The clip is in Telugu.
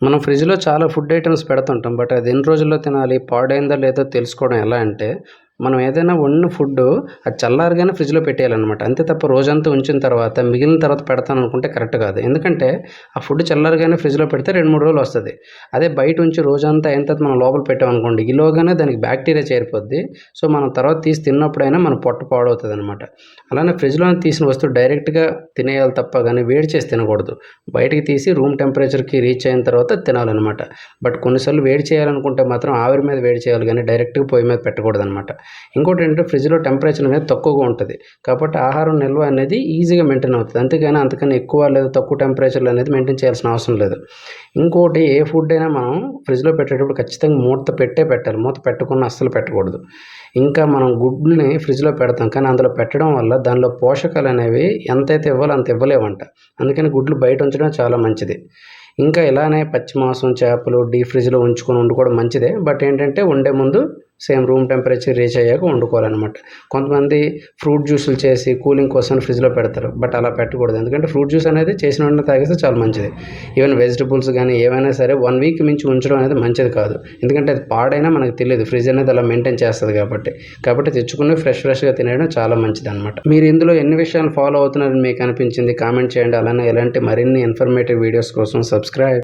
మనం ఫ్రిడ్జ్‌లో చాలా ఫుడ్ ఐటెమ్స్ పెడుతుంటాం. బట్ అది ఎన్ని రోజుల్లో తినాలి, పాడైందా లేదో తెలుసుకోవడం ఎలా అంటే, మనం ఏదైనా వండిన ఫుడ్డు అది చల్లారగానే ఫ్రిడ్జ్‌లో పెట్టేయాలనమాట. అంతే తప్ప రోజంతా ఉంచిన తర్వాత, మిగిలిన తర్వాత పెడతాననుకుంటే కరెక్ట్ కాదు. ఎందుకంటే, ఆ ఫుడ్ చల్లారగానే ఫ్రిడ్జ్‌లో పెడితే 2, 3 రోజులు వస్తది. అదే బయట ఉంచి రోజంతా అయిన తర్వాత మనం లోపల పెట్టామనుకోండి, ఈలోగానే దానికి బ్యాక్టీరియా చేరిపోద్ది. సో, మనం తర్వాత తీసి తిన్నప్పుడైనా మన పొట్ట పాడవుతదనమాట. అలానే ఫ్రిడ్జ్‌లో తీసిన వస్తువు డైరెక్ట్‌గా తినేయాలి తప్ప గానీ, వేడి చేసి తినకూడదు. బయటికి తీసి రూమ్ టెంపరేచర్‌కి రీచ్ అయిన తర్వాత తినాలనమాట. బట్ కొన్నిసార్లు వేడి చేయాలనుకుంటే మాత్రం ఆవిరి మీద వేడి చేయాలి గానీ, డైరెక్ట్‌గా పొయ్యి మీద పెట్టకూడదనమాట. ఇంకోటేంటంటే ఫ్రిడ్జ్‌లో టెంపరేచర్ అనేది తక్కువగా ఉంటది. కాబట్టి ఆహారం నిల్వ అనేది ఈజీగా మెయింటైన్ అవుతది. అంతేగాని అంతకన్నా ఎక్కువ లేదా తక్కువ టెంపరేచర్‌లో అనేది మెయింటైన్ చేయాల్సిన అవసరం లేదు. ఇంకోటి ఏ ఫుడ్ అయినా మనం ఫ్రిడ్జ్‌లో పెట్టేటప్పుడు ఖచ్చితంగా మూత పెట్టే పెట్టాలి. మూత పెట్టకుండా అస్సలు పెట్టకూడదు. ఇంకా మనం గుడ్లని ఫ్రిడ్జ్‌లో పెడతాం. కానీ అందులో పెట్టడం వల్ల దానిలో పోషకాలనేవి ఎంతైతే ఇవ్వాలో అంత ఇవ్వలేవంట. అందుకని గుడ్లు బయట ఉంచడం చాలా మంచిది. ఇంకా ఇలానే పచ్చి మాంసం, చేపలు డీప్ ఫ్రిడ్జ్‌లో ఉంచుకొని వండుకోవడం మంచిదే. బట్ ఏంటంటే వండే ముందు సేమ్ రూమ్ టెంపరేచర్ రీచ్ అయ్యాక వండుకోవాలనమాట. కొంతమంది ఫ్రూట్ జ్యూసులు చేసి కూలింగ్ కోసం ఫ్రిడ్జ్‌లో పెడతారు. బట్ అలా పెట్టకూడదు. ఎందుకంటే ఫ్రూట్ జ్యూస్ అనేది చేసిన వెంటనే తాగేస్తే చాలా మంచిది. ఈవెన్ వెజిటబుల్స్ గానీ ఏవైనా సరే 1 వీక్ మించి ఉంచడం అనేది మంచిది కాదు. ఎందుకంటే అది పాడైనా మనకు తెలీదు. ఫ్రిడ్జ్ అనేది అలా మెయింటైన్ చేస్తది కాబట్టి. కాబట్టి తెచ్చుకున్నవి ఫ్రెష్‌గా తినేయడం చాలా మంచిదనమాట. మీరు ఇందులో ఎన్ని విషయాలు ఫాలో అవుతున్నారని మీకు అనిపించింది కామెంట్ చేయండి. అలానే ఇలాంటి మరిన్ని ఇన్ఫర్మేటివ్ వీడియోస్ కోసం సబ్స్క్రైబ్